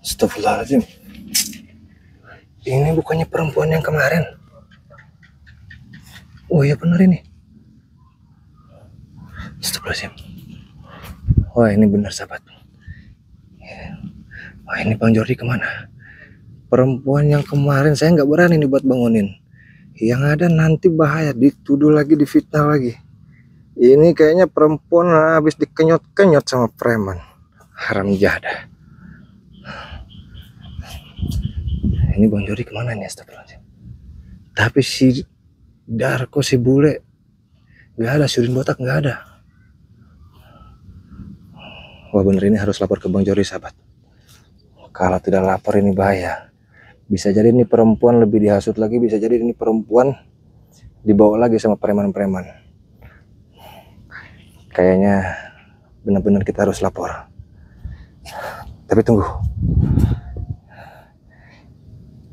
Astagfirullahaladzim. Ini bukannya perempuan yang kemarin. Oh iya bener ini. Astagfirullahaladzim. Wah ini bener sahabat. Wah ini Bang Jordi kemana? Perempuan yang kemarin saya nggak berani nih buat bangunin. Yang ada nanti bahaya, dituduh lagi, difitnah lagi. Ini kayaknya perempuan habis dikenyot-kenyot sama preman. Haram jadah. Ini Bang Jordi kemana nih, astagfirullahaladzim. Tapi si Darko, si bule nggak ada, Syurin botak nggak ada. Wah bener ini harus lapor ke Bang Jordi sahabat. Kalau tidak lapor ini bahaya. Bisa jadi ini perempuan lebih dihasut lagi, bisa jadi ini perempuan dibawa lagi sama preman-preman. Kayaknya benar-benar kita harus lapor. Tapi tunggu.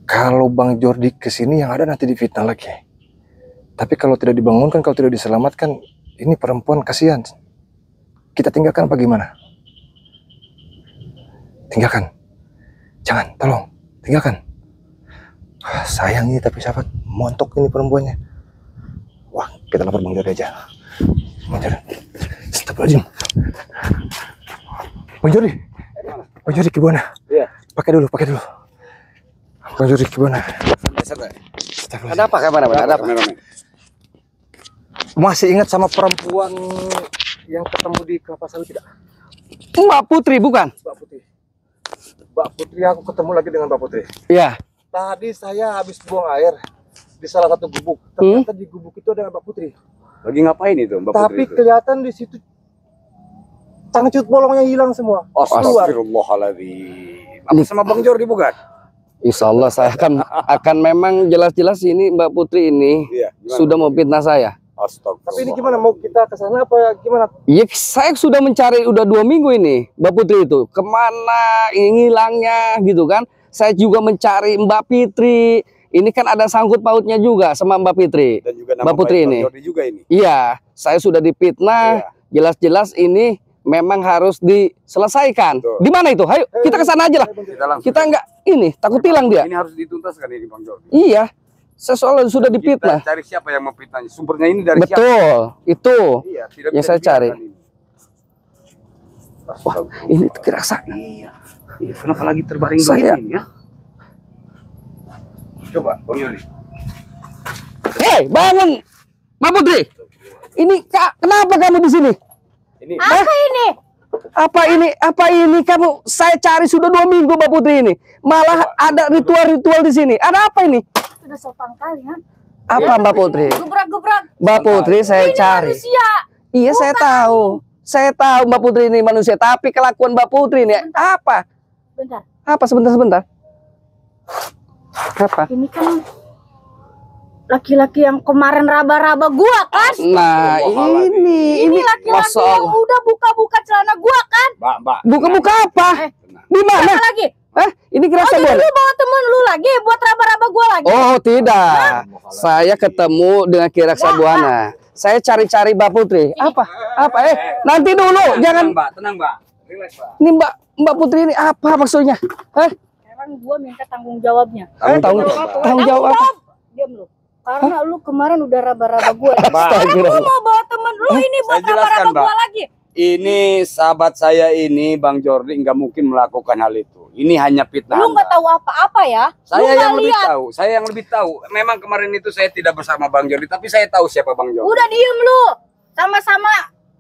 Kalau Bang Jordi kesini yang ada nanti difitnah lagi. Tapi kalau tidak dibangunkan, kalau tidak diselamatkan, ini perempuan kasihan. Kita tinggalkan apa gimana? Tinggalkan. Jangan, tolong, tinggalkan. Sayang ini tapi sahabat, montok ini perempuannya. Wah, kita lapor Bang Jordi aja. Bang Jordi, astagfirullahaladzim. Bang Jordi gimana? Iya. Pakai dulu. Bang Jordi gimana? Ada apa? Ada apa? Masih ingat sama perempuan yang ketemu di kelapa sawit tidak? Mbak Putri bukan? Mbak Putri, aku ketemu lagi dengan Mbak Putri. Iya. Tadi saya habis buang air di salah satu gubuk. Ternyata di gubuk itu ada Mbak Putri. Lagi ngapain itu Mbak Putri? Tapi kelihatan di situ cangcut bolongnya hilang semua. Astagfirullahaladzim. Apa sama Bang Jordi bukan? Insya Allah saya akan memang jelas-jelas ini Mbak Putri ini sudah mau fitnah saya. Tapi ini gimana, mau kita ke sana apa gimana? Ya saya sudah mencari udah 2 minggu ini Mbak Putri itu. Kemana hilangnya gitu kan. Saya juga mencari Mbak Fitri. Ini kan ada sangkut pautnya juga sama Mbak Fitri. Dan juga nama Mbak Putri ini. Bang Jordi juga ini. Iya, saya sudah difitnah. Jelas-jelas ini memang harus diselesaikan. Di mana itu? Ayo kita ke sana aja lah. Kita enggak ini takut hilang dia. Ini harus dituntaskan ini Bang Jordi. Iya. Saya soalnya sudah difitnah. Kita cari siapa yang memfitnahnya. Sumbernya ini dari siapa? Betul. Itu Iya, tidak yang bisa saya cari. ini. Wah, ini kerasa. Iya. Kenapa lagi terbaring Saya... begini ya? Coba Bang Jordi. Hei, bangun, Mbak Putri. Ini kenapa kamu di sini? Ini Apa ini kamu? Saya cari sudah 2 minggu Mbak Putri ini. Malah ada ritual-ritual di sini. Ada apa ini? Sudah sopan kali ya. Apa Mbak Putri? Gebrak-gebrak. Mbak Putri saya Ini cari. manusia. Iya saya tahu. Saya tahu Mbak Putri ini manusia. Tapi kelakuan Mbak Putri ini apa? Bentar. Apa sebentar? Apa? Ini kan laki-laki yang kemarin raba-raba gua kan? Nah ini laki-laki yang udah buka-buka celana gua kan? Mbak. Buka-buka apa? Di mana? Apa lagi? Ini kerasa Jadi buat? lu bawa temen lu lagi buat raba-raba gua lagi? Oh tidak, saya ketemu dengan Kiraksa Buana. Saya cari-cari Mbak Putri. Apa? Nanti dulu, jangan. Tenang Mbak. Relax Mbak. Ini Mbak Putri ini apa maksudnya? Sekarang gua minta tanggung jawabnya. Tanggung jawab apa? Diam lu. Karena lu kemarin udah raba-raba gua. Astagfirullah. Sekarang gua mau bawa temen lu ini buat Saya jelaskan, raba-raba gua Mbak. lagi. Ini sahabat saya ini Bang Jordi nggak mungkin melakukan hal itu. Ini hanya fitnah. Lu nggak tahu apa-apa ya? Saya Lu yang nggak lebih lihat. tahu. Saya yang lebih tahu. Memang kemarin itu saya tidak bersama Bang Jordi, tapi saya tahu siapa Bang Jordi. Udah diem lu. Sama-sama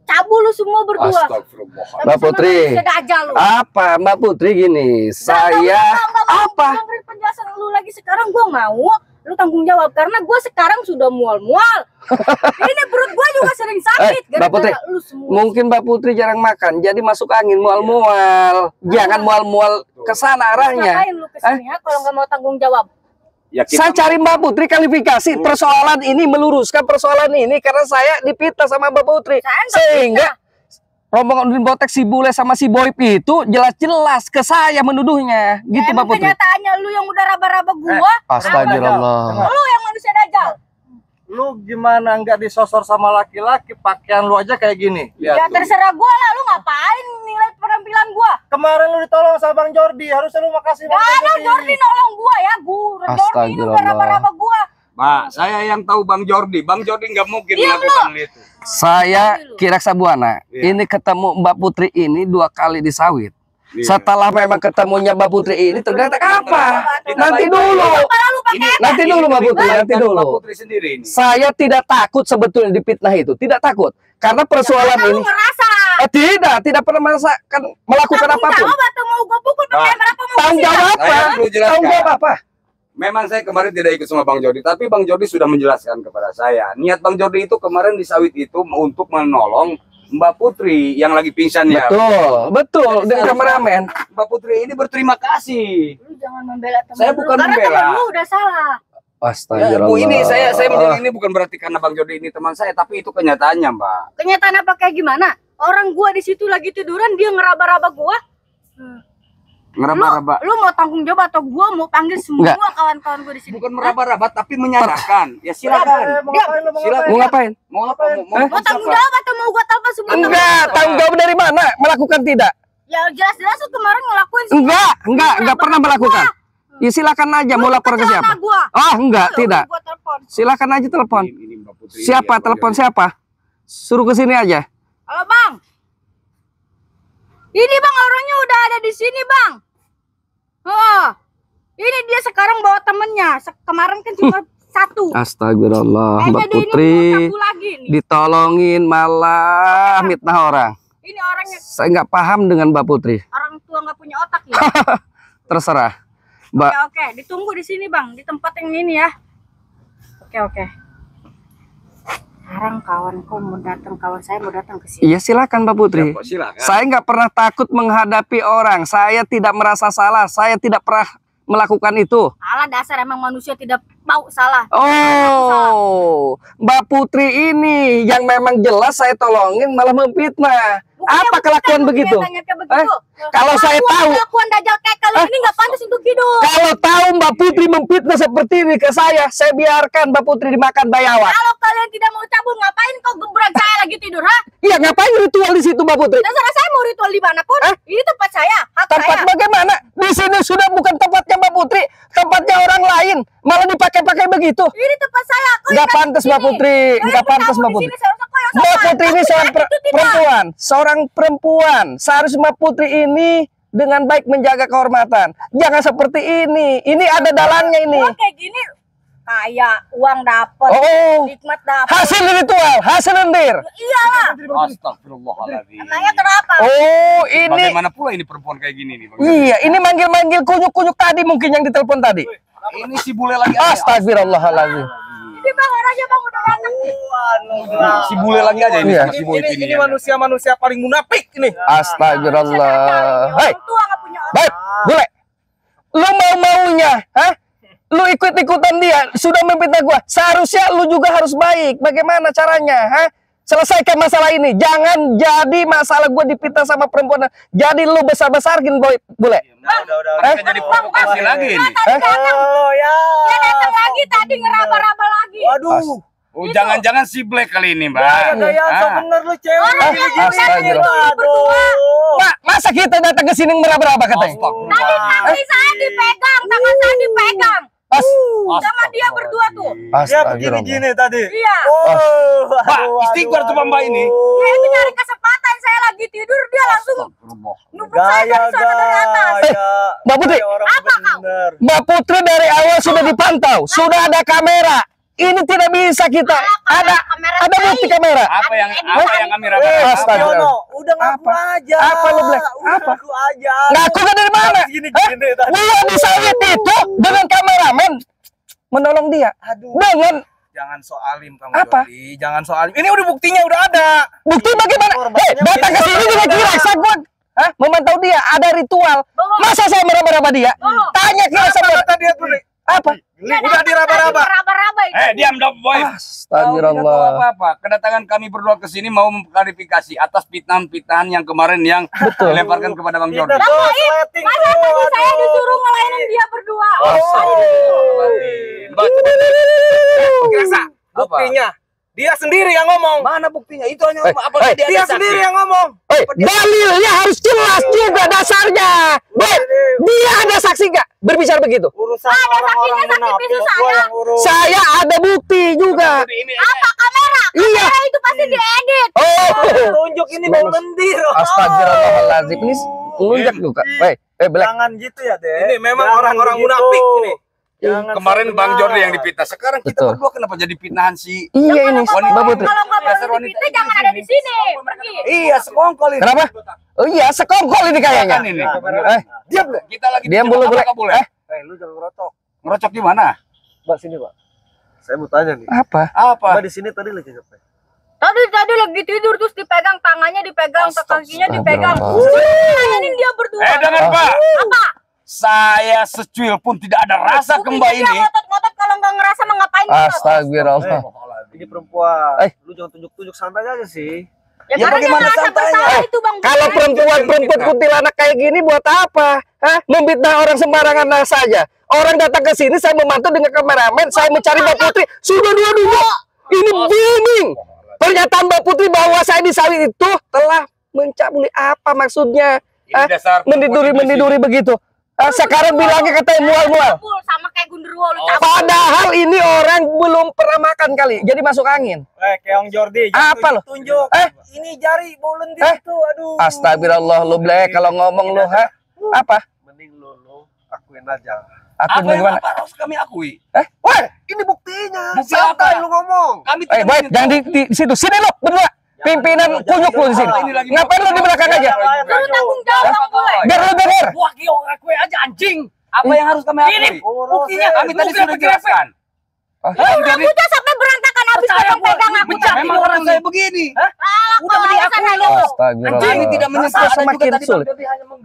cabul lu semua berdua. Astagfirullah. Mbak Putri. Apa Mbak Putri gini? Saya apa? Dengerin penjelasan lu lagi sekarang gua mau lu tanggung jawab karena gua sekarang sudah mual-mual. Ini perut gua juga sering sakit Mbak Putri, lu semua. mungkin Mbak Putri jarang makan, jadi masuk angin mual-mual. Jangan mual-mual ke sana arahnya. Ngapain lu kesini ya kalau nggak mau tanggung jawab? Ya, Saya cari Mbak Putri kualifikasi persoalan ini, meluruskan persoalan ini karena saya dipitnah sama Mbak Putri. Sehingga rombongan Udin Botek, si Bule sama si Boy itu jelas-jelas ke saya menuduhnya. Gitu Mbak Putri. Kenyataannya lu yang udah raba-raba gua. Astagfirullah. Lu yang manusia dajal. Lu gimana nggak disosor sama laki-laki, pakaian lu aja kayak gini? Ya Lihat tuh. terserah gua lah, lu ngapain nilai penampilan gua? Kemarin lu ditolong sama Bang Jordi, harusnya lu makasih Gak ada Jordi nolong gua ya, Jordi ini udah raba-raba gua. Pak, saya yang tahu Bang Jordi. Bang Jordi nggak mungkin Diam melakukan itu. Saya Kira Sabuana. Iya. Ini ketemu Mbak Putri ini 2 kali di sawit. Iya. Setelah memang ketemunya Mbak Putri ini ternyata apa? Kita Nanti baik-baik. dulu. Kepala lu pakai apa? Nanti dulu Mbak Putri, nanti Kan dulu. Mbak Putri sendiri ini. Saya tidak takut sebetulnya dipitnah itu, tidak takut. Karena persoalan Karena lu ini ngerasa tidak pernah merasakan melakukan tanggung apapun. jawab atau mau gua pukul pakai Pak, berapa mau Tanggung gua jawab sikat? apa? Saya perlu jelaskan. Tanggung jawab apa? Memang saya kemarin tidak ikut sama Bang Jordi, tapi Bang Jordi sudah menjelaskan kepada saya. Niat Bang Jordi itu kemarin di sawit itu untuk menolong Mbak Putri yang lagi pingsan ya. Betul dengan kameramen. Mbak Putri ini berterima kasih. Lu jangan membela teman Saya lu, bukan karena membela. teman lu udah salah. Ya, Astagfirullah. Bu, ini saya menjadi ini bukan berarti karena Bang Jordi ini teman saya, tapi itu kenyataannya, Mbak. Kenyataan apa kayak gimana? Orang gua di situ lagi tiduran, dia ngeraba-raba gua. Ngeraba-raba. Lu mau tanggung jawab atau gua mau panggil semua Enggak. kawan-kawan gua di sini? Bukan meraba-raba, tapi menyalahkan. Ya silakan. Silakan. Mau ngapain? Mau apa? Mau tanggung jawab atau mau gua telepon semua? Enggak, teman-teman? tanggung jawab dari mana? Melakukan tidak? Ya jelas-jelas lu kemarin ngelakuin semua. Enggak pernah melakukan. Ya silakan aja mau lapor ke siapa? Gua. Enggak, Lu, tidak. Gua telepon. Silakan aja telepon. Ini Mbak Putri. Siapa Ya, Bang telepon Jordi. siapa? Suruh ke sini aja. Halo Bang. Ini Bang orangnya udah ada di sini Bang. Oh, ini dia sekarang bawa temennya. Kemarin kan cuma satu. Astagfirullah, Kayaknya Mbak dia ini Putri mau campur lagi nih. ditolongin malah mitnah orang. Ini orangnya Saya nggak paham dengan Mbak Putri. orang tua nggak punya otak ya. Terserah, Mbak. Oke, ditunggu di sini Bang, di tempat yang ini ya. Oke. Sekarang kawanku mau datang, kawan saya mau datang ke sini. Iya silakan Mbak Putri. Ya, Pak, silakan. Saya nggak pernah takut menghadapi orang. Saya tidak merasa salah. Saya tidak pernah melakukan itu. Salah dasar emang manusia tidak mau salah. Oh, Mbak Putri ini yang memang jelas saya tolongin malah memfitnah. Bukannya Apa bukan kelakuan lu begitu? kelihatannya kayak begitu. Kalau saya Kelakuan- tahu, kelakuan dajal kayak kalian ini nggak pantas untuk hidup. kalau tahu Mbak Putri memfitnah seperti ini ke saya biarkan Mbak Putri dimakan bayawak. Kalau kalian tidak mau cabut, ngapain kau gebrak saya lagi tidur, ha? Iya, ngapain ritual di situ Mbak Putri? Terserah saya mau ritual di mana pun. Ini tempat saya, hak Tempat saya. bagaimana? Di sini sudah bukan tempatnya Mbak Putri, tempatnya orang lain. Malah dipakai-pakai begitu. Ini tempat saya. Kau Nggak yang pantas di Mbak sini. Putri, Kau yang nggak pantas bertamu Mbak di Putri. sini, seharusnya kau yang Mbak sopan. Putri ini Tapi seorang saya itu tidak. perempuan, seorang perempuan. Seharusnya Mbak Putri ini dengan baik menjaga kehormatan. Jangan seperti ini. Ini ada dalangnya ini. Gua kayak gini, kaya, uang dapet, Oh, nikmat dapet. hasil ritual, hasil lendir. Iyalah. Astagfirullahaladzim. Emangnya kenapa? Oh, ini Bagaimana pula ini perempuan kayak gini nih, Bang? iya, ini manggil-manggil kunyuk-kunyuk tadi mungkin yang ditelepon tadi. Ini si bule lagi. Astagfirullahaladzim. Ini Bang orangnya Bang udah datang nih. Si bule lagi aja ini Iya. sama si boy ini. Ini manusia-manusia paling munafik ini. Astagfirullah. Hei, Orang tua nggak punya otak. baik, bule. Lu mau-maunya, hah? Lu ikut-ikutan dia, sudah memfitnah gua. Seharusnya lu juga harus baik. Bagaimana caranya, hah? Selesaikan masalah ini. Jangan jadi masalah gua dipitnah sama perempuan. Jadi lu besar-besarkin, boy, bule. Mereka jadi provokasi lagi ini. Oh ya. Dia datang lagi tadi ngeraba-raba lagi. Waduh. Oh, jangan-jangan si Black kali ini, Mbak. Gaya so Ah. bener lu cewek. Orang yang Astagfirullah. berdua. Mak, masa kita datang ke sini meraba-raba katanya? Tadi kaki saya dipegang, tangan saya dipegang. Sama dia berdua tuh. Dia begini-gini tadi. Iya. Oh. Pak, istighfar tuh Mbak ini. Dia itu nyari kesempatan, saya lagi tidur, dia langsung nubuk saya dari sana dari atas. Mbak Putri, Apa kau? Mbak Putri dari awal sudah dipantau, sudah ada kamera. Ini tidak bisa kita. Kamera Ada bukti kamera. Apa yang kami Eh, rasakan? Astagfirullah. Udah ngaku aja. Apa lu, Black? Udah Apa? ngaku aja. Ngaku kan dari mana? Gini-gini tadi. Gua di sawit itu dengan kameramen menolong dia. Aduh. Dengan Jangan soalim kamu, Apa? Jordi. Jangan soalim. Ini udah buktinya udah ada. bukti bagaimana? Hei, datang ke sini juga kira gua. Hah? Memantau dia, ada ritual. Bohong. Masa saya meraba-raba dia? Bohong. Tanya kira sama Kata dia tuh. apa? Dia Udah datang diraba-raba. tadi meraba-raba itu. Diam dong, boy. Kau tidak tahu Astagfirullah. apa-apa. Kedatangan kami berdua ke sini mau mengklarifikasi atas pitnahan-pitnahan yang kemarin yang dilemparkan kepada Bang Jordi. Kita tuh sleting Masa tuh. tadi saya disuruh ngelainin dia berdua. Mbak, coba. Rasa. Buktinya, dia sendiri yang ngomong. Mana buktinya? Itu hanya apa Dia sendiri yang ngomong. Dalilnya harus jelas juga dasarnya. Dia ada saksi nggak berbicara begitu? Urusan Ada orang-orang saksinya, saksi munafik, bisu gua saya. yang urus. Saya ada bukti juga. Apa kamera? Iya. Kamera itu pasti diedit. Oh. Tunjuk ini bau lendir. Astagfirullahaladzim, ini ngelunjak juga. Black. Jangan gitu ya, Dek. Ini memang Jangan orang-orang begitu. munafik ini. Jangan Kemarin sampai Bang benar. Jordi yang dipitnah. Sekarang kita Betul. berdua kenapa jadi pitnahan sih? Iya ini, Wanita. Mbak Putri. Kalau nggak Dasar mau wanita kita jangan ada di sini. Pergi. Iya, sekongkol ini. Kenapa? Oh iya, sekongkol ini kayaknya. Kan ini. Diam, Kita lagi diam di boleh, Jakarta, boleh. boleh. Lu jangan ngerocok. Ngerocok di mana? Mbak sini, Pak. Saya mau tanya nih. Apa? Apa? Mbak di sini tadi lagi ngapain? Tadi lagi tidur terus dipegang tangannya, dipegang kakinya, dipegang. Ini dia berdua. Dengar Pak. Apa? Saya secuil pun tidak ada rasa ke Mbak Buktinya dia ini. ngotot-ngotot kalau nggak ngerasa mau ngapain dia. Astagfirullah. Ini perempuan. Eh. Lu jangan tunjuk-tunjuk santai aja sih. Ya, Ya, karena dia bagaimana ngerasa santainya? bersalah itu Bang. Kalau perempuan kuntilanak kayak gini buat apa? Hah? Memfitnah orang sembarangan saja. Orang datang ke sini, saya memantau dengan kameramen, saya mencari Mbak Putri. Sudah dua-dua. Ini booming. Pernyataan Mbak Putri bahwa saya di sawit itu telah mencabuli apa maksudnya? Ini dasar Mendiduri begitu. Sekarang bilangnya katanya mual-mual. Sama kayak gundurwo lu cabut. Padahal ini orang belum pernah makan kali, jadi masuk angin. Keong Jordi. Apa lo? Tunjuk. Ini jari bau lendir itu. Aduh. Astagfirullah lu Black, kalau ngomong lu ha? Apa? Mending lu akuin aja. Aku Apa yang bagaimana? apa harus kami akui? Woi, ini buktinya. Bukti Santai apa? lu ngomong. Kami Baik, jangan di situ. Sini lu berdua. Pimpinan kunyuk lu di sini. Ngapain lu di belakang aja? Lu tanggung jawab Bang boleh. Biar lu denger. Wah, kio akui aja anjing. Apa yang harus kami akui? Buktinya Kami tadi sudah jelaskan. Rambutnya sampai berantakan habis pegang aku. Memang orang saya begini. Udah diakui lu. Astagfirullah. Kami tidak menyesal. Masa makin sulit.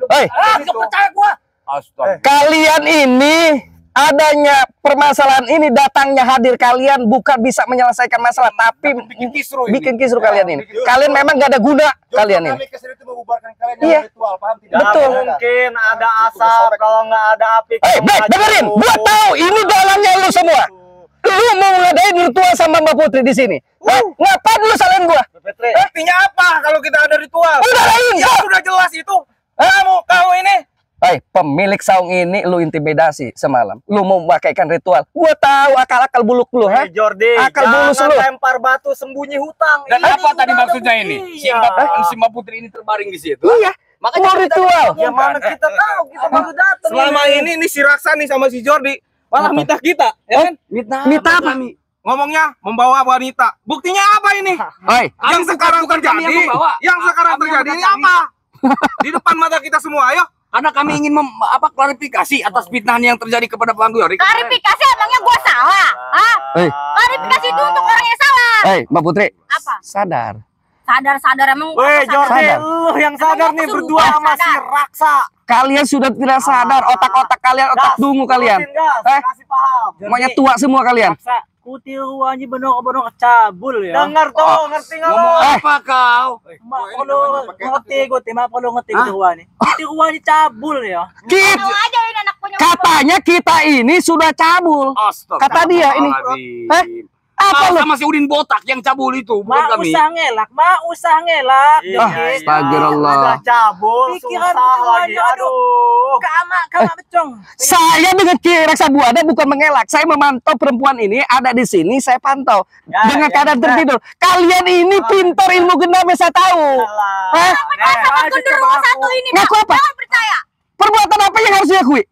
Hei, Tidak percaya gua. Astaga. kalian ini adanya permasalahan ini datangnya hadir kalian bukan bisa menyelesaikan masalah tapi Bikin kisru ini. bikin kisru kalian ini. Kalian memang gak ada guna kalian ini. Kami kesini itu membubarkan kalian Iya. yang ritual, paham tidak? Betul. Mungkin ada asap kalau nggak ada api. Black, dengerin. Gua tahu ini dalangnya lu semua. Lu mau ngadain ritual sama Mbak Putri di sini. Ngapain lu salahin gua? Buktinya apa kalau kita ada ritual? Udah lain. Ya sudah jelas itu. Kamu ini. Pemilik saung ini lu intimidasi semalam. Lu mau memakaikan ritual. Gua tahu akal-akal buluk lu, ha? Jordi, Akal bulus jangan lu. lempar batu sembunyi hutang. Dan Ini apa udah tadi ada maksudnya bukti. ini? Si Iya. Mbak Putri ini terbaring di situ. Iya. Makanya Mau kita ritual. Ya mana kita tahu, kita baru datang. Selama ini si Raksa nih sama si Jordi malah minta kita, ya kan? Minta apa? Ngomongnya membawa wanita. Buktinya apa ini? Yang sekarang terjadi, yang sekarang terjadi ini apa? Di depan mata kita semua, ayo. Karena kami ingin klarifikasi atas fitnah yang terjadi kepada Bang Jordi. Klarifikasi emangnya gua salah? Hah? Klarifikasi itu untuk orang yang salah. Mbak Putri. Apa? Sadar. Sadar emang. Weh Jordi, Sadar. lu yang sadar nih berdua sama si Raksa. Kalian sudah tidak sadar otak-otak kalian, otak dungu kalian. Kasih paham. Semuanya tua semua kalian. Raksa, kutiru aja bener-bener cabul ya. Dengar tuh, ngerti nggak lo? Ngomong apa kau? Mak perlu ngerti gue, mak perlu ngerti kutiruan nih. Kutiruan ini cabul ya. Tahu aja ini anak punya. Katanya kita ini sudah cabul. Kata dia ini. Apa lu? Sama si Udin botak yang cabul itu, bukan Mak kami. usah ngelak. Astagfirullah. Udah cabul, Pikiran susah ketuaan lagi. lu, Aduh. Kama becong. Saya dengan Ki Raksa Buana bukan mengelak. Saya memantau perempuan ini ada di sini, saya pantau dengan keadaan tertidur. Kalian ini pintar ilmu genam yang saya tahu. Hah? Sama gundurwo satu ini. Ngaku apa? Jangan percaya. Perbuatan apa yang harus diakui?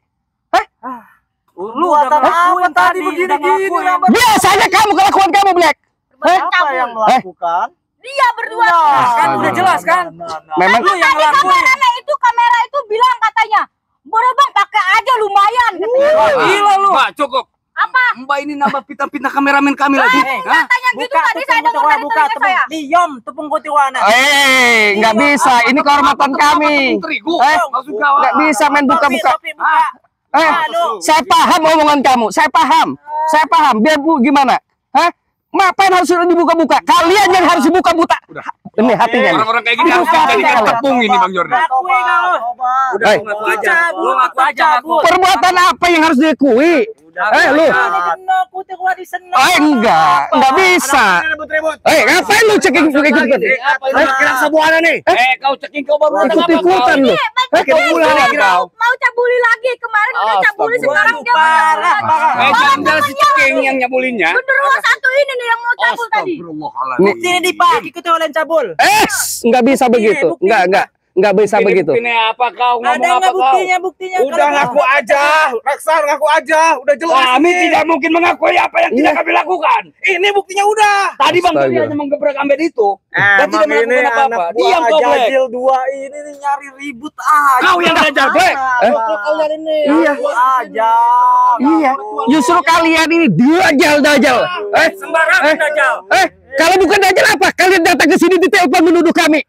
Lu udah ngelakuin tadi begini-gini. Biasanya kamu kelakuan kamu Black. Siapa yang melakukan? Dia berdua. Kan udah jelas kan? Memang Lu yang Tadi ngelakuin. kamera itu bilang katanya, "Boleh Bang pakai aja lumayan." katanya. Gila lu. Mbak, cukup. Apa? Mbak ini nambah pita-pita kameramen kami lagi. Hah? Katanya gitu Buka tadi saya dengar dari buka telinga saya. Diam tepung kutiwana. nggak bisa. Ini kehormatan kami. Terigu. Eh, Maksud kau nggak bisa main buka-buka. Buka. Saya paham omongan kamu. Saya paham. Biar bu gimana? Hah? Ngapain harus dibuka-buka? Kalian yang harus dibuka-buka. Ini hatinya nih. Orang-orang kayak gini harus Buka hati dijadikan kalian. tepung ini Bang Jordi. Akui kau. Udah Hei. ngaku aja. Cabul, Lu ngaku aja. cabul. Perbuatan apa yang harus diakui? Lu. Putih gua di sana. Enggak bisa. Ngapain lu ceking ikut-ikut? Kira sebuahnya nih. Kau ceking kau baru Ikut-ikutan lu. Mau cabuli lagi. Kemarin udah cabuli, sekarang dia mau Jangan si ceking yang nyabulinnya. Genderuwo satu ini nih yang mau cabul tadi. Bukti ini dipakai ikut orang cabul. Enggak bisa begitu. Enggak bisa begitu. Ini apa kau Ada ngomong apa nggak kau? buktinya? Udah ngaku aja, Reksan ngaku aja, udah jelas. Kami tidak mungkin mengakui apa yang tidak kami lakukan. Ini buktinya udah. Tadi Bang Jody Astaga. hanya menggebrak Ambed itu. Dan tidak melakukan apa-apa. Diam kau, Black. Jajil dua ini nih nyari ribut aja. Kau yang jajal, Black. Kau nyari nih. Iya. Aja. Iya. Justru kalian ini dajal. Sembarangan dajal. Kalau bukan dajal apa? Kalian datang ke sini ditelepon menuduh kami.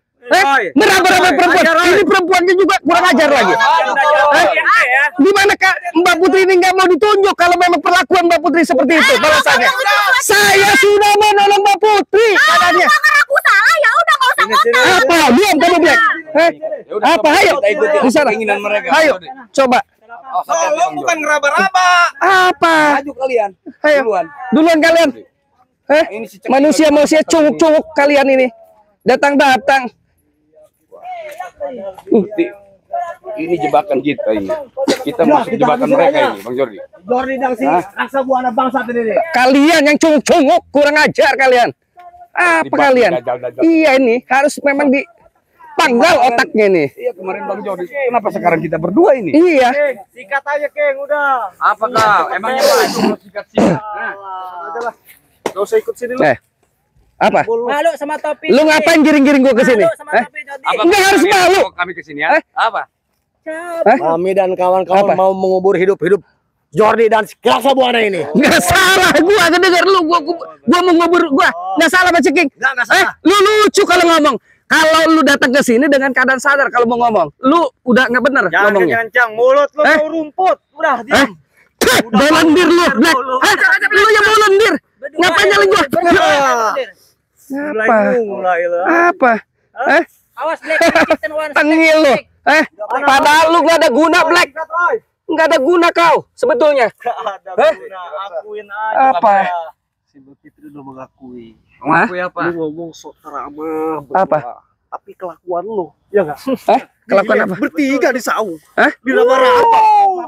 Meraba-raba perempuan. Ini perempuannya juga kurang ajar lagi. Gimana Kak Mbak Putri ini nggak mau ditunjuk kalau memang perlakuan Mbak Putri seperti itu balasannya? Saya sudah menolong Mbak Putri katanya. Aku salah ya udah nggak usah ngomong. Apa? Diam kamu Black. Apa? Ayo. Kita ikuti Di sana. keinginan mereka. Ayo. Coba. Tolong bukan ngeraba-raba. Apa? Maju kalian. Ayo. Duluan kalian. Ini si ceking Manusia cunguk-cunguk kalian ini. Datang-datang. Ini jebakan kita ini. Kita masuk jebakan mereka ini, Bang Jordi. Jordi dan si rasa buana bangsa ini. Kalian yang cunguk-cunguk kurang ajar kalian. Apa kalian? Dajal-dajal. Iya ini harus memang dipanggal otaknya nih. Iya kemarin Bang Jordi. Kenapa sekarang kita berdua ini? Iya. Sikat aja, Keng, udah. Apa kau? Emangnya apa itu sikat-sikat? Gak usah ikut sini lu. Apa? Malu sama topi. Lu ngapain giring-giring gua ke sini? Malu sama topi Jody. Enggak harus malu. Kami kesini ya. Apa? Kami dan kawan-kawan Apa? mau mengubur hidup-hidup Jordi dan Rasa Buana ini. Enggak salah gua kedenger lu gua mau ngubur gua. Enggak salah Pak Ceking. Nggak salah. Lu lucu kalau ngomong. Kalau lu datang ke sini dengan keadaan sadar kalau mau ngomong, lu udah nggak bener ngomongnya. kencang, mulut lu mau rumput. Udah, diam. Volunteer lu, Black. Lu yang volunteer. Ngapain nyalin gua? Mulai lu. Apa? Awas Black, kita one Tengil lu. Padahal lu nggak ada guna, Black. Nggak ada guna kau sebetulnya. Ada guna, akuin aja. Apa? Si Bu Fitri udah mengakui. Mengakui apa? Lu ngomong sok ceramah. Apa? Tapi kelakuan lu, ya enggak? Kelakuan apa? Bertiga di saung. Hah? Di raba-raba.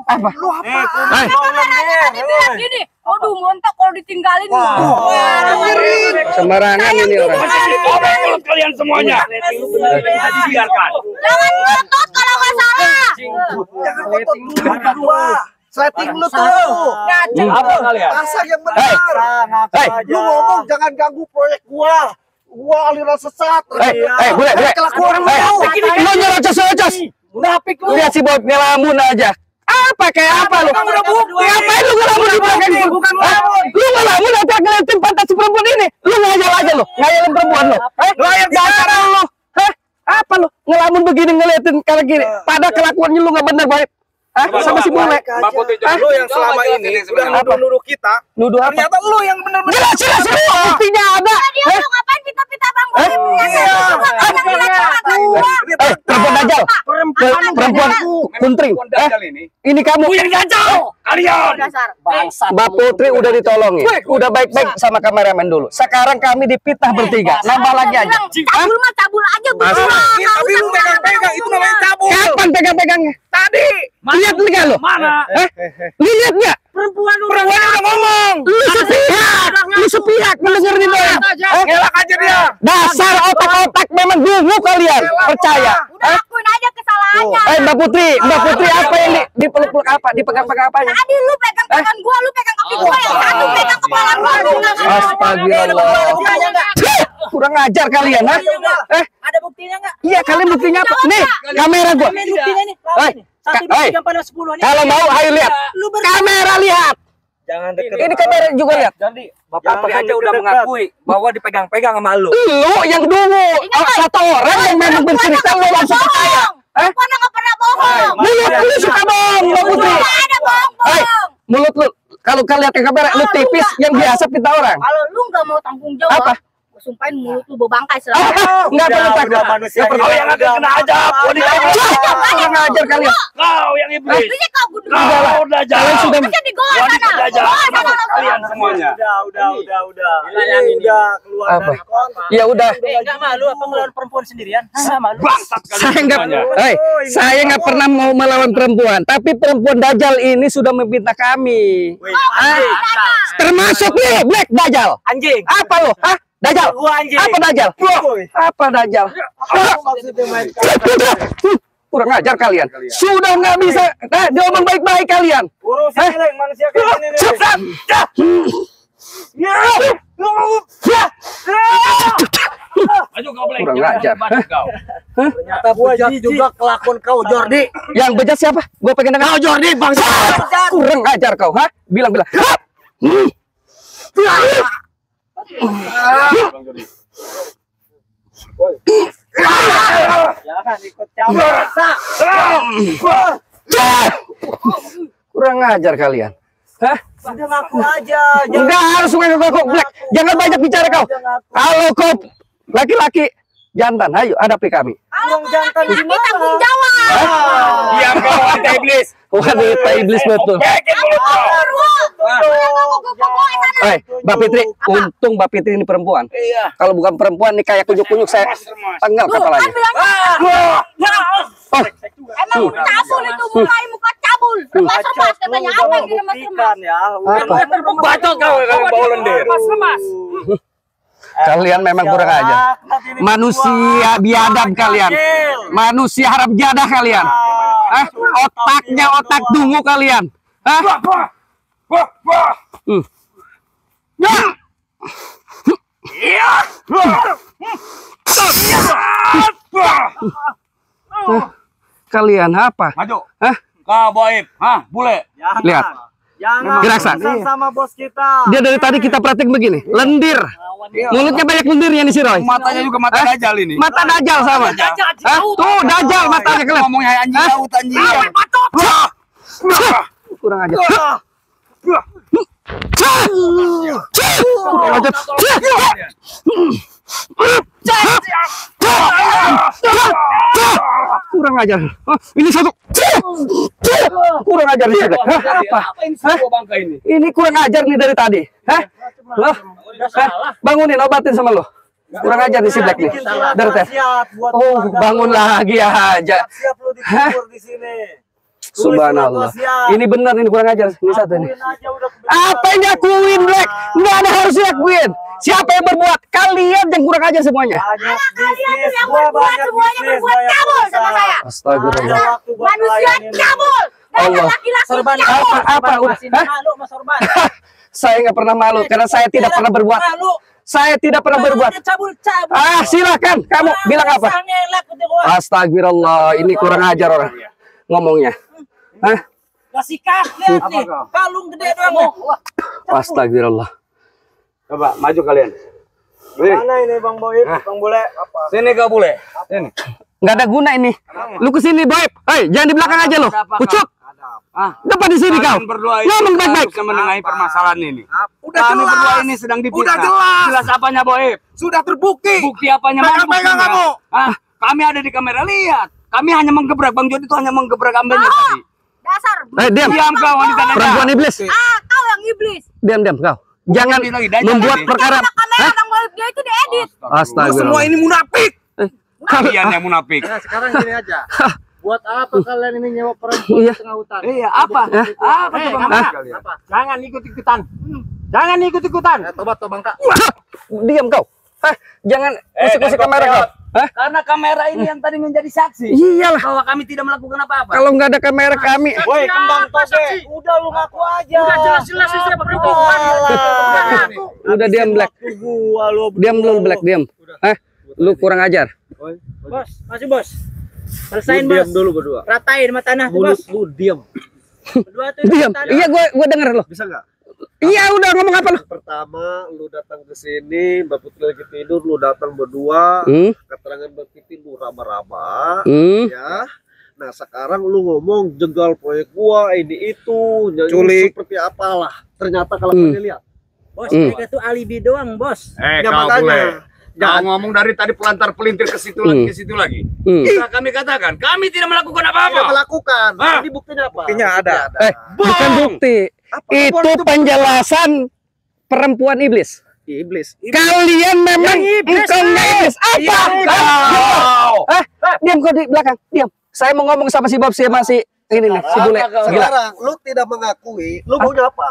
Apa? Lu apa? Dibilang gini, aduh montok kalau ditinggalin. Sembarangan ini orang. Mulut kalian semuanya. Biarkan. Jangan ngotot kalau nggak salah. Jangan ngotot dulu berdua. Setting lu tuh. Apa kalian? Pasang yang benar. Lu ngomong jangan ganggu proyek gua. Gua aliran sesat. Boleh. Kelakuan lu. Lu nyerocos-nyerocos. Munafik lu. Lihat si Bob ngelamun aja. Apa kayak apa lu? Ngapain lu ngelamun di belakang gua? Bukan ngelamun. Lu ngelamun apa ngeliatin pantat si perempuan ini? Lu ngayal aja lu. Ngayalin perempuan lu. Dasar lu. Apa lu? Ngelamun begini ngeliatin kalau gini. Pada kelakuannya lu nggak bener baik. Sama si Bule. Mbak Putri Lu yang selama ini udah nuduh-nuduh kita. Nuduh apa? Ternyata lu yang bener-bener. Jelas lu. Buktinya ada. Dia tuh ngapain pita-pita Bang Gue? Perempuan dajal. Perempuan kuntring. Ini kamu. yang jajal. Kalian. Dasar. Mbak Putri udah ditolongin. Udah baik-baik sama kameramen dulu. Sekarang kami dipitnah bertiga. Nambah lagi aja. Cabul mah cabul aja berdua. Tapi lu pegang-pegang itu namanya cabul. Kapan pegang-pegangnya? Tadi. Lihat nggak lo? Mana? Lihat nggak? perempuan Perempuan udah ngomong. Lu sepihak mendengarin dia. Ngelak aja dia. Dasar otak-otak memang dungu kalian. Percaya. Udah akuin aja kesalahannya. Mbak Putri apa yang dipeluk-peluk apa? Dipegang-pegang apanya? Tadi lu pegang tangan gua, lu pegang kaki gua, yang satu pegang kepala gua. Astagfirullah. Kurang ajar kalian, ha? Ada buktinya nggak? Iya, kalian buktinya apa? Nih, kamera gua. Ini buktinya nih. Satu, Hei. 2, 3, 4, 10 nih. Kalau mau, ayo lihat. Kamera lihat. Jangan deket. Ini kamera juga lihat. Jadi, Bapak aja udah mengakui bahwa dipegang-pegang sama lu. Lu yang dulu satu orang yang memang bercerita lu langsung percaya. Pokoknya nggak pernah bohong. Mulut lu suka bohong, Mbak Putri. Nggak ada bohong. Mulut lu kalau kalian lihat ke kamera lu tipis yang biasa pita orang. Kalau lu nggak mau tanggung jawab, Apa? sumpahin mulut lu bau bangkai selalu. Enggak perlu takut. manusia. Kau yang agak kena aja. Kurang ajar kalian. Kau yang iblis. Artinya kau gundu. Kau udah Kalian jalan. sudah Bisa di goa sana. Dajjal. Goa sana. Kalian semuanya. Udah. Udah keluar Apa? dari konten. Ya udah. Enggak malu apa melawan perempuan sendirian? Enggak malu. Bangsat kalian Saya nggak, semuanya. saya nggak pernah mau melawan perempuan, tapi perempuan Dajjal ini sudah memfitnah kami. Termasuk nih Black Dajjal. Anjing. Apa lo? Hah? Dajjal? Gua anjing. Apa Dajjal? Apa Dajjal? Maksudnya main Kurang ajar kalian. Sudah nggak bisa. Nah, diomong baik-baik kalian. urusin ini manusia kayak gini nih. Ayo kau boleh. Kurang ajar. Kau. Ternyata bujat juga kelakuan kau, Jordi. Yang bejat siapa? Gue pengen dengar. Kau Jordi bangsa. Kurang ajar kau, ha? Bilang. Jangan ikut campur. Kurang ajar kalian. Hah? Sudah ngaku aja. Enggak harus ngaku Black. Jangan banyak bicara kau. Kalau kau laki-laki jantan, ayo hadapi kami. Kalau Yang kau jantan laki-laki gimana? tanggung jawab. Diam kau wanita iblis. Wanita iblis betul. Kekek mulut kau. Eh, Mbak Fitri, untung Mbak Fitri ini perempuan. Kalau bukan perempuan nih kayak kunyuk-kunyuk saya tenggal kepalanya. Oh, Emang cabul itu mulai muka cabul. Remas-remas katanya apa yang diremas-remas? ya. apa? Bacot kau kalian bawa lendir. Kalian memang kurang ajar. Manusia biadab kalian. Manusia harap jadah kalian. Otaknya otak dungu kalian. Hah? Kalian apa? Maju. Hah? Kau Boib. Hah, bule. Lihat. Jangan Geraksan. urusan sama bos kita. Dia dari tadi kita praktek begini, lendir. Mulutnya banyak lendirnya nih si Roy. Matanya juga mata Dajjal ini. Mata Dajjal sama. Hah? Tuh Dajjal matanya kalian. Ngomongnya anjing Hah? laut anjing. Kurang ajar. Kurang ajar. Kurang ajar. Ini satu. Kurang ajar nih. Apa? Ini kurang ajar nih dari tadi. Hah? Loh? Bangunin, obatin sama lo. Kurang ajar nih si Black nih. Dari tadi. Oh, bangun lagi aja. Siap lu dikubur di sini. Subhanallah. Ini benar, ini kurang ajar. Ini satu nih. Apa yang diakuin Black? Nggak ada harus diakuin. Siapa yang berbuat? Kalian yang kurang ajar semuanya. Kalian tuh yang berbuat semuanya berbuat cabul sama saya. Astagfirullah. Manusia cabul. Dan Allah. laki-laki Sorban cabul. Apa? Udah. Hah? Malu Mas Sorban. Saya nggak pernah malu karena saya tidak pernah berbuat. Malu. Saya tidak pernah berbuat. Cabul-cabul. Silakan. Kamu bilang apa? Astagfirullah. Ini kurang ajar orang ngomongnya. Hah? Kasih lihat nih. Kalung gede doang. Astagfirullah. Coba maju kalian. Mana ini Bang Boib? Bang Bule apa? Sini kau bule. Sini. Nggak ada guna ini. Lu kesini Boib. Hei, jangan di belakang aja lo. Pucuk. Depan di sini kau. Kalian berdua ini Ngomong baik-baik. bisa menengahi permasalahan ini. Udah Kami jelas. berdua ini sedang dipitnah. Udah jelas. Jelas apanya Boib? Sudah terbukti. Bukti apanya? Pegang-pegang Mana buktinya? kamu. Kami ada di kamera, lihat. Kami hanya menggebrak, Bang Jody itu hanya menggebrak ambilnya tadi. Dasar. Diam. Diam kau wanita Dajjal. Perempuan iblis. Kau yang iblis. Diam kau. Jangan Ini lagi Dajjal membuat ini. perkara. Kamera Bang Boib dia itu diedit. Lu semua Astagfirullah. ini munafik. Kalian yang munafik. Nah, sekarang gini aja. Buat apa kalian ini nyewa perempuan Iya. di tengah hutan? Iya, apa? Apa coba maksud kalian? Jangan ikut-ikutan. Jangan ikut-ikutan. Tobat Bangka. Diam kau. Hah? Jangan musik-musik kamera kau. Hah? Karena kamera ini yang tadi menjadi saksi Iyalah. bahwa kami tidak melakukan apa-apa. Kalau nggak ada kamera kami. Woi, kembang toge. Udah lu ngaku aja. Udah jelas-jelas saya perempuan. Udah diam Black. Gua lu. Diam dulu Black, diam. Hah? Lu kurang ajar. Bos, masih bos. Selesain bos. Diam dulu berdua. Ratain sama tanah tuh bos. Lu diam. Berdua tuh. Diam. Iya, gua denger lo. Bisa nggak? Iya, udah ngomong apa lo? Pertama, lu datang ke sini, Mbak Putri lagi tidur, lu datang berdua. Keterangan Mbak Putri lu raba-raba, ya. Nah, sekarang lu ngomong jegal proyek gua ini itu, Culik. seperti apalah. Ternyata kalau kalian lihat. Bos, mereka tuh alibi doang, bos. Ya makanya Jangan ngomong dari tadi pelantar pelintir ke situ lagi, ke situ lagi. Kita kami katakan, kami tidak melakukan apa-apa. Tidak melakukan. Hah? Ini buktinya apa? Buktinya ada. Bukan bukti. Itu penjelasan perempuan iblis. Iblis. Kalian memang bukan iblis. Apa? Diam kau di belakang. Diam. Saya mau ngomong sama si Bob sama si ini nih, si bule. Gila. Sekarang lu tidak mengakui, lu maunya apa?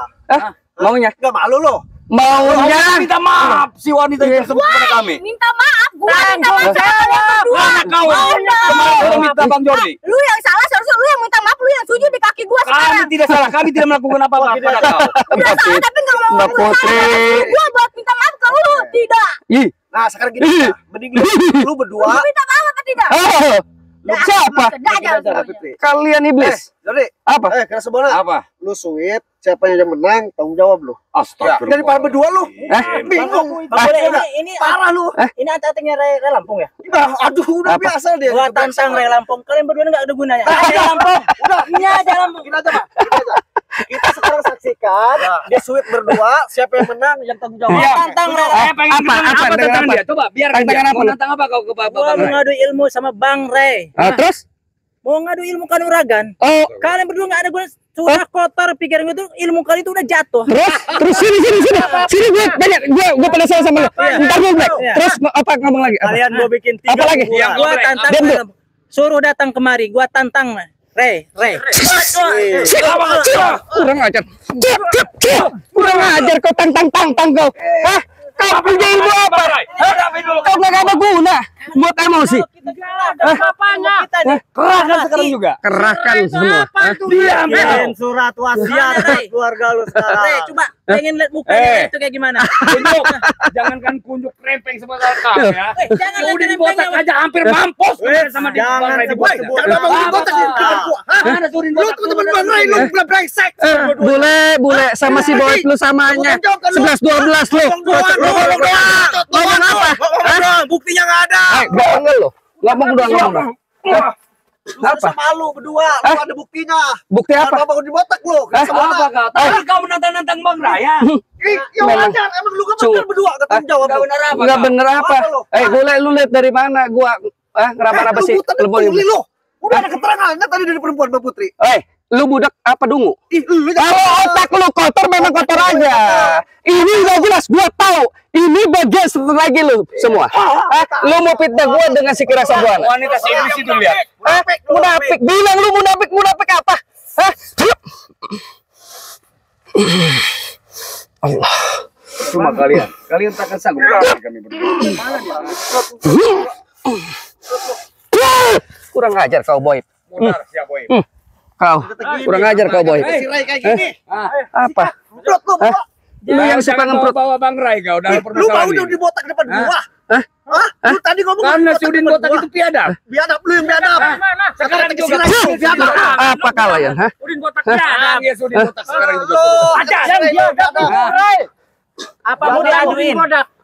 Maunya? Gak malu lo? Maunya Minta maaf si wanita itu tersebut kepada kami. Minta maaf, gua minta maaf sama kalian berdua. Mana kau? Kemarin baru minta Bang Jody. Lu yang salah, seharusnya lu yang minta maaf, lu yang sujud di kaki gua Kami sekarang. tidak salah, kami tidak melakukan apa-apa kepada kau. Udah salah tapi nggak mau Mbak ngomong Putri. salah. Gua buat minta maaf ke lu, tidak. Ih. Nah sekarang gini, mending lu berdua. Lu minta maaf apa tidak? Siapa? Kalian iblis. Jadi, Apa? karena sebenarnya Apa? lu sweet, siapa yang menang, tanggung jawab lu. Astagfirullah. Daripada berdua lu, bingung. Ini Parah lu. Ini antatingnya Ray Lampung ya? Aduh, udah Apa? biasa dia. Gua tantang Ray Lampung. Kalian berdua nggak ada gunanya. Ada Lampung. Udah, Ini aja Lampung. gini aja, Pak. Gini aja. Kita sekarang saksikan dia sweet berdua, siapa yang menang yang tanggung jawab. Iya. Tantang Ray. Saya pengen Apa? kenal Apa? apa Dengan tantangan apa? dia. Coba biar Tantangan dia. apa Mau lu? nantang apa kau ke Gua Bang mau Ray? ngadu ilmu sama Bang Ray. Terus? Mau ngadu ilmu kanuragan. Oh, Kalian berdua nggak ada guna. Sudah kotor pikiran gue tuh, ilmu kalian itu udah jatuh. terus sini gue penasaran sama lu. Ntar gue Black. Iya. Terus apa ngomong lagi? Apa? Kalian gua bikin tiga. Apa lagi? Gua tantang. Diam, Ray Lampung. Suruh datang kemari. Gua tantang Ray. Kurang ajar. Kurang ajar kau tantang kau. Hah? Kau punya ilmu apa? Kau nggak ada guna. Buat emosi. Kerahkan sekarang juga. Kerahkan semua. Diam kau. Bikin surat wasiat buat keluarga lu sekarang. Ray, coba pengen lihat mukanya itu kayak gimana. Kunjuk. Jangankan kunjuk rempeng sebentar kau ya. Jangan lihat Udin rempengnya, botak aja hampir mampus sama di Jangan Bang Ray di botak. sebut-sebut. Jangan Bang Botak di depan gua. Mana tuh Udin Lu botak? teman Bang Ray, lu brengsek. Bule sama si Boy lu samanya 11-12 lu. Ngomong apa? Buktinya nggak ada. Ngomong lu. Ngomong. Apa? Sama lu berdua, lu ada buktinya. Bukti apa? Apa di botak lu? Apa kau? Tadi kau menantang-nantang Bang Raya. Ya wajar, emang lu kan bener berdua kata jawab. Gak benar apa? Enggak bener apa? Apa lu? Bule lu lihat dari mana gua ngeraba-raba sih? Lu. Udah ada keterangannya tadi dari perempuan Mbak Putri. Lu budak apa dungu? Ih, lu Kalau otak lu kotor memang kotor aja. Ini udah jelas gua tahu. Ini bagian strategi lu semua. Lu mau fitnah gua dengan si Kira Sabuana. Wanita si iblis itu lihat. Munafik. Bilang lu munafik apa? Allah. Cuma kalian takkan sanggup kami berdua. Kurang ajar kau Boy. Benar siapa Boy? Kau kurang ajar kau Boy. si Ray kayak gini. Apa? Brot lu. Lu yang suka ngemprot. bawa Bang Ray kau dalam Lu permasalahan mau ini. di botak depan gua. Hah? Lu tadi ngomong Karena si Udin botak itu piadab. biadab, lu yang biadab. Sekarang juga biadab. Apa kalian? Udin botak piadab. Ya Udin botak sekarang juga. Apa mau diaduin?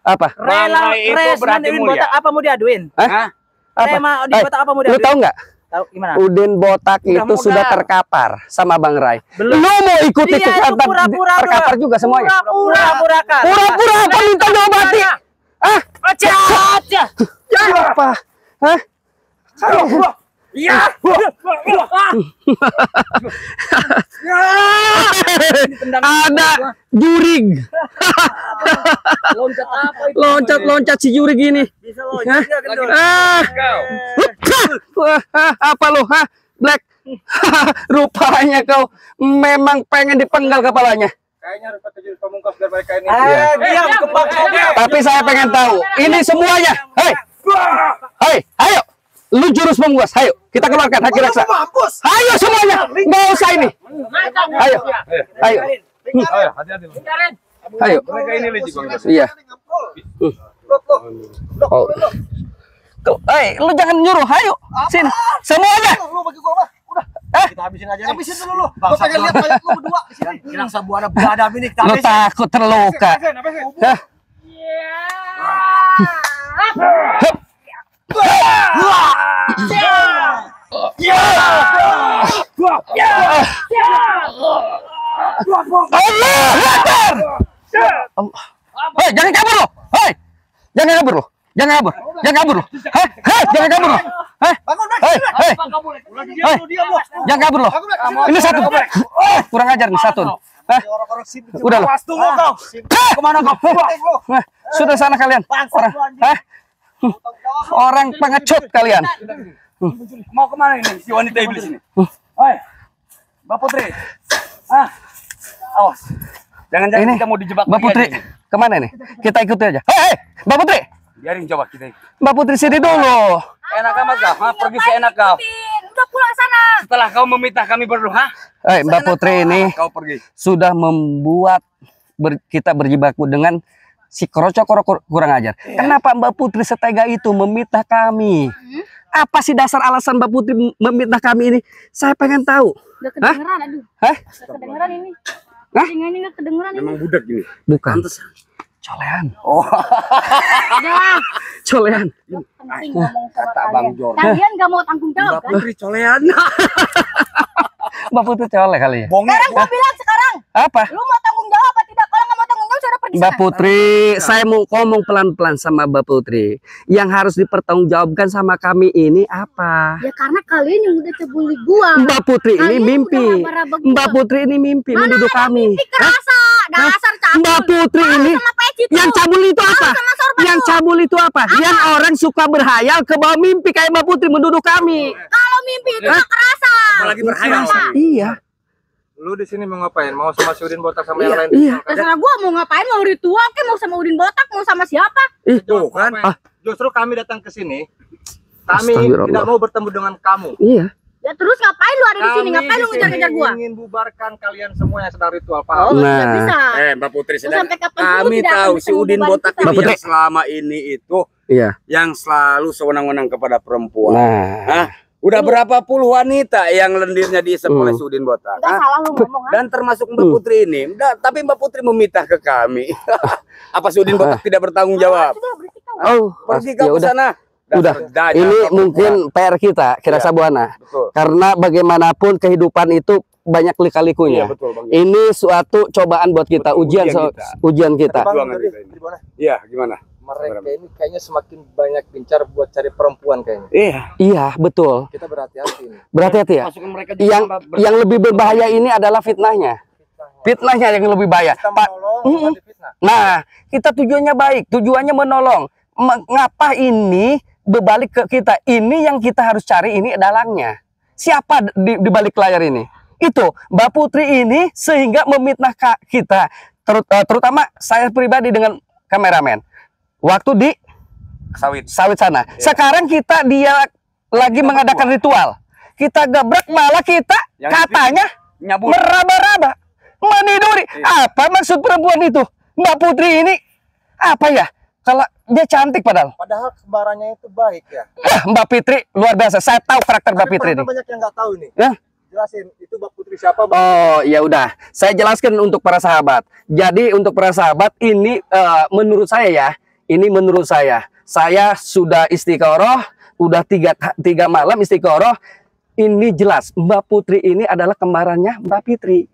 Apa? Ray itu berarti Udin mulia. botak apa mau diaduin? Hah? Udin botak apa mau Lu diaduin? tahu nggak? Tahu gimana? Udin botak itu sudah terkapar sama Bang Ray. Lu mau ikuti Dia itu kekuatan pura-pura terkapar juga semuanya? Pura-pura kan. Pura-pura apa minta diobati? Apa? Hah? Iya. Ada jurig. Loncat apa itu? Loncat si jurig ini. Bisa loncat nggak gendut? Apa lu? Black. Rupanya kau memang pengen dipenggal kepalanya. Kayaknya harus pakai jurus pamungkas biar mereka ini. Diam kembang. Tapi saya pengen tahu, ini semuanya. Hei, ayo. Lu jurus pemungkas, ayo. Kita keluarkan haki raksa. Mampus. Ayo semuanya. Nggak usah ini. Ayo. Hati-hati. Ayo. Mereka ini licik Bang. Iya. Oh. Tuh, lu jangan nyuruh. Ayo. Sini. Semuanya. Lu bagi gua apa? Udah. Kita habisin aja nih. Habisin dulu lu. Gua pengen lihat mayat lu berdua di sini. Hilang Sabuana beradab ini. Lu takut terluka. Hah? Allah Akbar. Hei, jangan kabur lo. Hei. Jangan kabur lo. Jangan kabur. Jangan kabur. Heh, jangan kabur loh. Heh. Heh. Jangan kabur loh. Ini satu. Kurang ajar nih satu. Udah loh. Kemana kau? Sudah sana kalian. Orang pengecut kalian. Mau kemana ini si wanita iblis ini? Oi, Mbak Putri. Awas. Jangan-jangan Ini, kita mau dijebak Mbak Putri, kemana nih? Kita ikuti aja. Hei, Mbak Putri. Biarin coba kita. Mbak Putri sini dulu. Enak amat kau? Pergi seenak kau. Udah pulang sana. Setelah kau meminta kami berdoa, Hei, Mbak Putri ini kau pergi. sudah membuat kita berjibaku dengan si krocok kurang ajar. Kenapa Mbak Putri setega itu meminta kami? Apa sih dasar alasan Mbak Putri meminta kami ini? Saya pengen tahu. Udah kedengeran, aduh. Hah? Udah kedengeran ini. Hah? Ini udah kedengeran ini. Memang budak gini. Bukan. Colehan. Udah. Colehan. Penting ngomong sama Kata Bang kalian. Jordan. Kalian gak mau tanggung jawab Mbak kan? Putri colehan. Mbak Putri coleh kali ya? Bongeng. Sekarang gua bilang sekarang, Apa? lu mau tanggung jawab apa tidak? Kalau nggak mau tanggung jawab, sudah pergi Mbak sana. Putri, saya mau ngomong pelan-pelan sama Mbak Putri. Yang harus dipertanggungjawabkan sama kami ini apa? Ya karena kalian yang udah cebuli gua. Mbak Putri ini Kalian mimpi. udah raba-raba gua. Mbak Putri ini mimpi Mana menuduh ada kami. mimpi kerasa, dasar cabul. Mbak Putri Malu ini sama peci tuh. yang cabul itu apa? Malu sama sorban Yang tuh. cabul itu apa? Yang orang suka berhayal ke bawah mimpi kayak Mbak Putri menuduh kami. Kalau mimpi itu nggak kerasa. Apalagi berhayal. Iya. Lu di sini mau ngapain? Mau sama si Udin botak sama yang lain? Iya. Terserah gua mau ngapain, mau ritual ke, mau sama Udin botak, mau sama siapa? Tuh kan. Justru kami datang ke sini. Kami Astagfirullah. tidak mau bertemu dengan kamu. Iya. Ya terus ngapain lu ada di sini? Kami Ngapain lu di sini ngejar-ngejar gua? ingin bubarkan kalian semua yang sedang ritual, Oh, paham? Nah. tidak bisa. Mbak Putri Lu sedang sampai kapan pun kami tidak akan tahu bisa si Udin membeban botak kita. Mbak ini Putri. yang selama ini itu Iya. yang selalu sewenang-wenang kepada perempuan. Nah. Hah? Udah berapa puluh wanita yang lendirnya diisep oleh si Udin botak. Enggak Hah? salah lu ngomong, ha? Dan termasuk Mbak Putri ini. Tapi Mbak Putri meminta ke kami. Apa si Udin botak tidak bertanggung jawab? Sudah berarti kau. Oh, Pergi ya kau ke udah. sana. Udah. Dasar dajal Ini kau mungkin perempuan. PR kita, Kira Iya. Sabuana. Betul. Karena bagaimanapun kehidupan itu banyak Iya lika-likunya. betul Bang. Ini suatu cobaan buat kita, Betul, ujian ujian kita. ujian kita. Perjuangan kita ini. Iya, gimana? Mereka ini kayaknya semakin banyak gencar buat cari perempuan kayaknya. Iya. Iya, betul. Kita berhati-hati ini. Berhati-hati ya. Masukkan mereka di Yang lebih berbahaya ini adalah fitnahnya. Fitnahnya yang lebih bahaya. Kita Pak, menolong, bukan difitnah. nah, kita tujuannya baik, tujuannya menolong. Mengapa ini berbalik ke kita? Ini yang kita harus cari, ini dalangnya. Siapa di balik layar ini? Itu Mbak Putri ini sehingga memfitnah kita, terutama saya pribadi dengan kameramen. Waktu di sawit sana. Sekarang dia lagi mengadakan ritual. Kita gebrak, malah kita Yang katanya nyabut. meraba-raba, meniduri. Apa maksud perempuan itu? Mbak Putri ini apa ya? Kalau dia cantik padahal. Padahal kembarannya itu baik ya. Mbak Fitri luar biasa. Saya tahu karakter Mbak Fitri ini. Banyak yang nggak tahu ini. Ya? Jelasin itu Mbak Putri siapa, Bang? Oh, ya udah. Saya jelaskan untuk para sahabat. Jadi untuk para sahabat ini menurut saya ya, ini menurut saya sudah istiqoroh, udah tiga malam istiqoroh. Ini jelas Mbak Putri ini adalah kembarannya Mbak Fitri.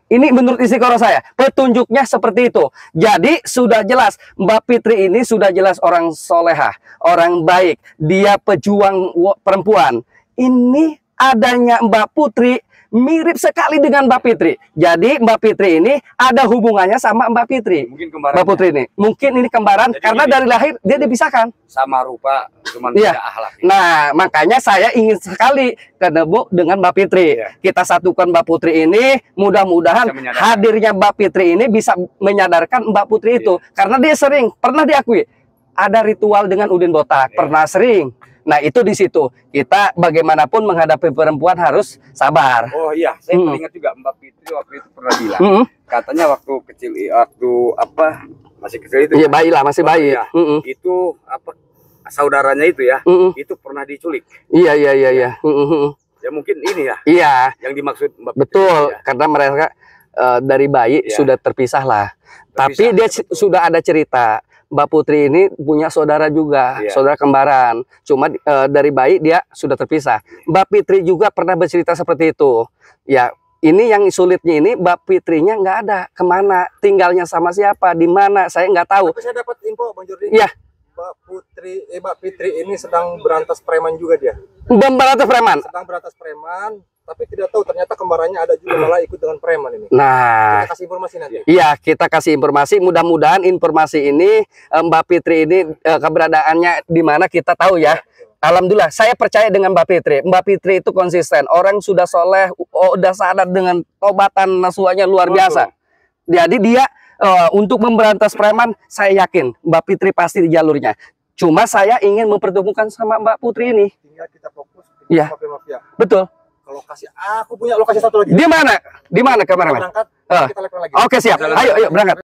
Ini menurut istiqoroh saya, petunjuknya seperti itu. Jadi sudah jelas Mbak Fitri ini sudah jelas orang solehah, orang baik. Dia pejuang perempuan. Ini adanya Mbak Putri mirip sekali dengan Mbak Fitri. Jadi Mbak Fitri ini ada hubungannya sama Mbak Fitri. Mungkin kembaran Mbak Putri ini. Mungkin ini kembaran Jadi karena gini. dari lahir dia dipisahkan. sama rupa cuman Iya. beda akhlak. Nah, makanya saya ingin sekali ketemu dengan Mbak Fitri. Iya. Kita satukan Mbak Putri ini, mudah-mudahan Bisa menyadarkan. hadirnya Mbak Fitri ini bisa menyadarkan Mbak Putri itu. Karena dia sering, pernah diakui, ada ritual dengan Udin botak, pernah sering. Nah, itu di situ. Kita bagaimanapun menghadapi perempuan harus sabar. Oh iya, saya teringat juga Mbak Fitri waktu itu pernah bilang. Mm-mm. Katanya waktu kecil, waktu apa masih kecil itu. Iya, bayi lah, masih bayi. Iya. Mm-mm. Itu apa saudaranya itu ya, Mm-mm. itu pernah diculik. Iya. Mm-mm. Ya mungkin ini ya Iya, yang dimaksud Mbak Fitri. betul. Ya. Karena mereka dari bayi Iya. sudah terpisah lah. Tapi Terpisah, dia betul. sudah ada cerita. Mbak Putri ini punya saudara juga, Iya. saudara kembaran. Cuma dari bayi dia sudah terpisah. Mbak Fitri juga pernah bercerita seperti itu. Ya, ini yang sulitnya ini Mbak Fitrinya nggak ada. Kemana? Tinggalnya sama siapa? Di mana? Saya nggak tahu. Tapi saya dapat info, Bang Jordi. Iya. Mbak Fitri ini sedang berantas preman juga dia. Berantas preman. Sedang berantas preman, tapi tidak tahu ternyata kembarannya ada juga malah ikut dengan preman ini. Nah, kita kasih informasi nanti. Iya, kita kasih informasi. Mudah-mudahan informasi ini Mbak Fitri ini keberadaannya di mana kita tahu ya. Alhamdulillah, saya percaya dengan Mbak Fitri. Mbak Fitri itu konsisten. Orang sudah soleh, udah sadar dengan tobatan nasuhnya luar biasa. Jadi dia untuk memberantas preman, saya yakin Mbak Fitri pasti di jalurnya. Cuma saya ingin mempertemukan sama Mbak Putri ini. Tinggal kita fokus. Iya. Mafia. Betul. Lokasi, aku punya lokasi satu lagi. Di mana? Di mana kameramen? Berangkat, kita lakukan lagi. Oke, siap. Ayo berangkat.